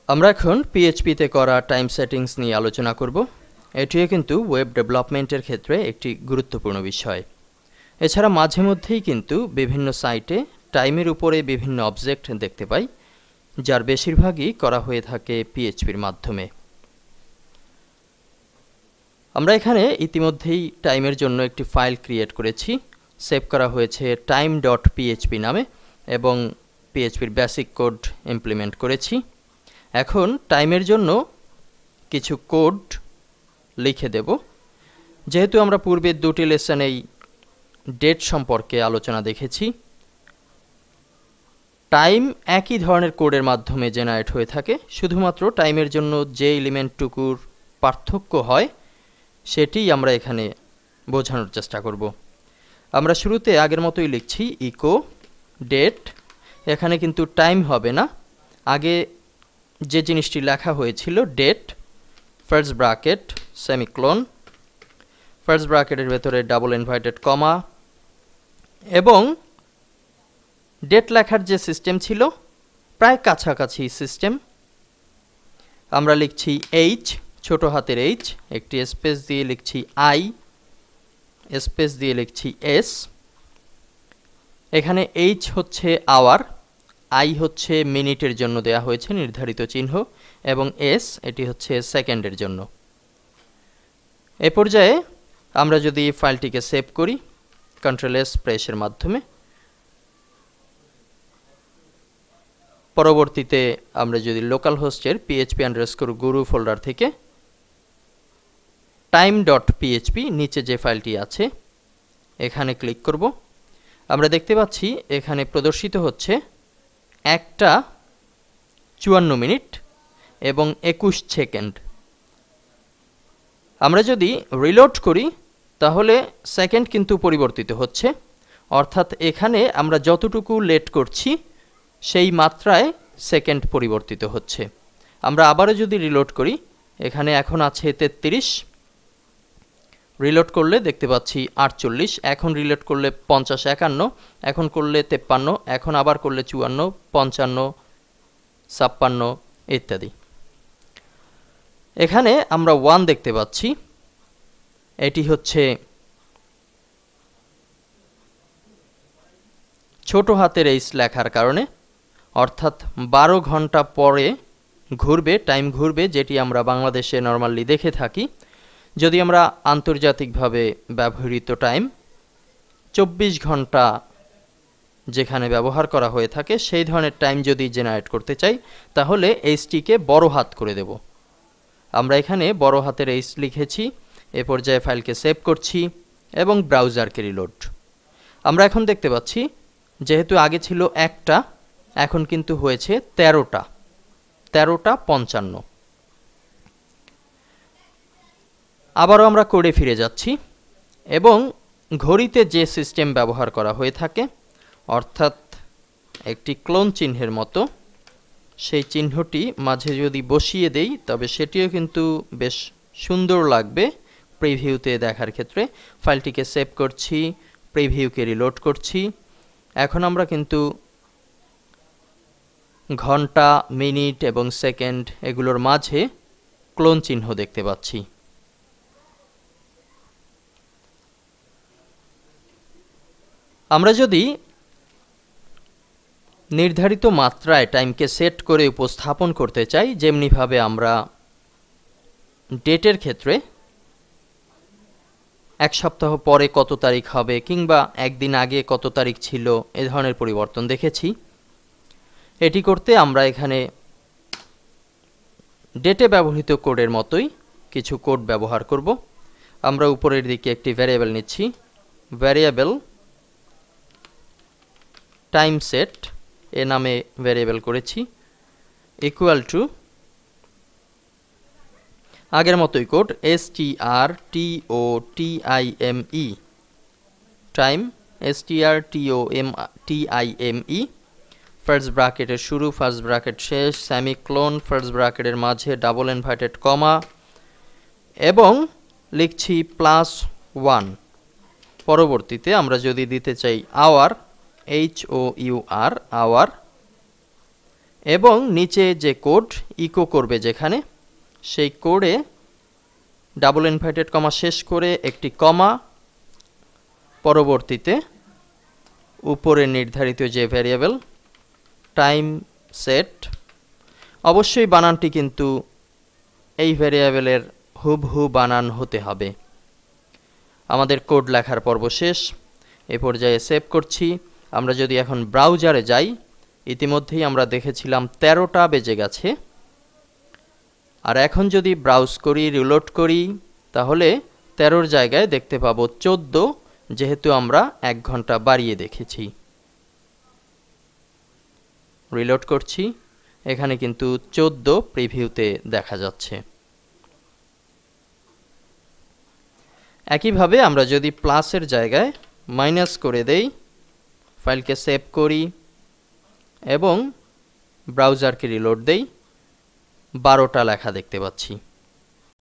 আমরা এখন পিএইচপিতে করা টাইম সেটিংস নিয়ে আলোচনা করব। এটিও কিন্তু ওয়েব ডেভেলপমেন্টের ক্ষেত্রে একটি গুরুত্বপূর্ণ বিষয়। এছাড়া মাঝে মধ্যেই কিন্তু বিভিন্ন সাইটে টাইমের উপরে বিভিন্ন অবজেক্ট দেখতে পাই, যার বেশিরভাগই করা হয়ে থাকে পিএইচপির মাধ্যমে। আমরা এখানে ইতিমধ্যেই টাইমের জন্য একটি ফাইল ক্রিয়েট করেছি, সেভ করা হয়েছে time.php নামে, এবং পিএইচপির বেসিক কোড ইমপ্লিমেন্ট করেছি। এখন টাইমের জন্য কিছু কোড লিখে দেব। যেহেতু আমরা পূর্বের দুটি লেসনেই ডেট সম্পর্কে আলোচনা দেখেছি, টাইম একই ধরনের কোডের মাধ্যমে জেনারেট হয়ে থাকে, শুধুমাত্র টাইমের জন্য যে এলিমেন্টটুকুর পার্থক্য হয় সেটিই আমরা এখানে বোঝানোর চেষ্টা করব। আমরা শুরুতে আগের মতোই লিখছি ইকো ডেট। এখানে কিন্তু টাইম হবে না, আগে যে জিনিসটি লেখা হয়েছিল date, first bracket semicolon, first ব্র্যাকেটের ভেতরে ডাবল ইনভার্টেড কমা, এবং ডেট লেখার যে সিস্টেম ছিল প্রায় কাছাকাছি সিস্টেম। আমরা লিখছি এইচ, ছোট হাতের এইচ, একটি স্পেস দিয়ে লিখছি আই, স্পেস দিয়ে লিখছি এস। এখানে এইচ হচ্ছে আওয়ার, আই হচ্ছে মিনিটের জন্য দেয়া হয়েছে নির্ধারিত চিহ্ন, এবং এস এটি হচ্ছে সেকেন্ডের জন্য। এ পর্যায়ে আমরা যদি ফাইলটিকে সেভ করি কন্ট্রোল-এস প্রেসের মাধ্যমে, পরবর্তীতে আমরা যদি লোকাল হোস্টের php_guru ফোল্ডার থেকে time.php নিচে যে ফাইলটি আছে এখানে ক্লিক করব, আমরা দেখতে পাচ্ছি এখানে প্রদর্শিত হচ্ছে 1:54 মিনিট এবং 21 সেকেন্ড। আমরা যদি রিলোড করি তাহলে সেকেন্ড কিন্তু পরিবর্তিত হচ্ছে, অর্থাৎ এখানে আমরা যতটুকু লেট করছি সেই মাত্রায় সেকেন্ড পরিবর্তিত হচ্ছে। আমরা আবারও যদি রিলোড করি, এখানে এখন আছে 33, রিলোড করলে দেখতে পাচ্ছি 48, এখন রিলোড করলে 50, 51, এখন করলে 53, এখন আবার করলে 54, 55, 56 ইত্যাদি। এখানে আমরা 1 দেখতে পাচ্ছি, এটি হচ্ছে ছোট হাতের এইচ লেখার কারণে, অর্থাৎ 12 ঘন্টা পরে ঘুরবে, টাইম ঘুরবে, যেটি আমরা বাংলাদেশে নরমালি দেখে থাকি। যদি আমরা আন্তর্জাতিকভাবে ব্যবহৃত টাইম 24 ঘন্টা যেখানে ব্যবহার করা হয়ে থাকে সেই ধরনের টাইম যদি জেনারেট করতে চাই তাহলে এইচটিকে বড় হাত করে দেব। আমরা এখানে বড় হাতের এইচ লিখেছি। এ পর্যায়ে ফাইলকে সেভ করছি এবং ব্রাউজারকে রিলোড। আমরা এখন দেখতে পাচ্ছি যেহেতু আগে ছিল 1টা, এখন কিন্তু হয়েছে 13:55। আবারও আমরা কোডে ফিরে যাচ্ছি এবং ঘড়িতে যে সিস্টেম ব্যবহার করা হয়ে থাকে, অর্থাৎ একটি ক্লোন চিহ্নের মতো, সেই চিহ্নটি মাঝে যদি বসিয়ে দেই তবে সেটিও কিন্তু বেশ সুন্দর লাগবে প্রিভিউতে দেখার ক্ষেত্রে। ফাইলটিকে সেভ করছি, প্রিভিউকে রিলোড করছি। এখন আমরা কিন্তু ঘন্টা, মিনিট এবং সেকেন্ড এগুলোর মাঝে ক্লোন চিহ্ন দেখতে পাচ্ছি। আমরা যদি নির্ধারিত মাত্রায় টাইমকে সেট করে উপস্থাপন করতে চাই, যেমনিভাবে আমরা ডেটের ক্ষেত্রে 1 সপ্তাহ পরে কত তারিখ হবে কিংবা একদিন আগে কত তারিখ ছিল এ ধরনের পরিবর্তন দেখেছি, এটি করতে আমরা এখানে ডেটে ব্যবহৃত কোডের মতোই কিছু কোড ব্যবহার করব। আমরা উপরের দিকে একটি ভ্যারিয়েবল নিচ্ছি, ভ্যারিয়েবল টাইম সেট এ নামে ভ্যারিয়েবল করেছি, ইকুয়াল টু আগের মতোই code strtime, time strtime, first ব্র্যাকেটের শুরু, ফার্স্ট ব্র্যাকেট শেষ, সেমিক্লোন, ফার্স্ট ব্র্যাকেটের মাঝে ডাবল ইনভার্টেড কমা, এবং লিখছি +1। পরবর্তীতে আমরা যদি দিতে চাই আওয়ার, HOUR, আওয়ার, এবং নিচে যে কোড ইকো করবে যেখানে, সেই কোডে ডাবল ইনভার্টেড কমা শেষ করে একটি কমা, পরবর্তীতে উপরে নির্ধারিত যে ভ্যারিয়েবল টাইম সেট, অবশ্যই বানানটি কিন্তু এই ভ্যারিয়েবলের হুবহু বানান হতে হবে। আমাদের কোড লেখার পর্ব শেষ, এ পর্যায়ে সেভ করছি। আমরা যদি এখন ব্রাউজারে যাই, ইতিমধ্যেই আমরা দেখেছিলাম 13টা বেজে গেছে। আর এখন যদি ব্রাউজ করি, রিলোড করি, তাহলে 13-র জায়গায় দেখতে পাবো 14, যেহেতু আমরা 1 ঘন্টা বাড়িয়ে দেখেছি। রিলোড করছি, এখানে কিন্তু 14 প্রিভিউতে দেখা যাচ্ছে। একইভাবে আমরা যদি প্লাসের জায়গায় মাইনাস করে দেই, ফাইলকে সেভ করি এবং ব্রাউজারকে রিলোড দেই, 12টা লেখা দেখতে পাচ্ছি।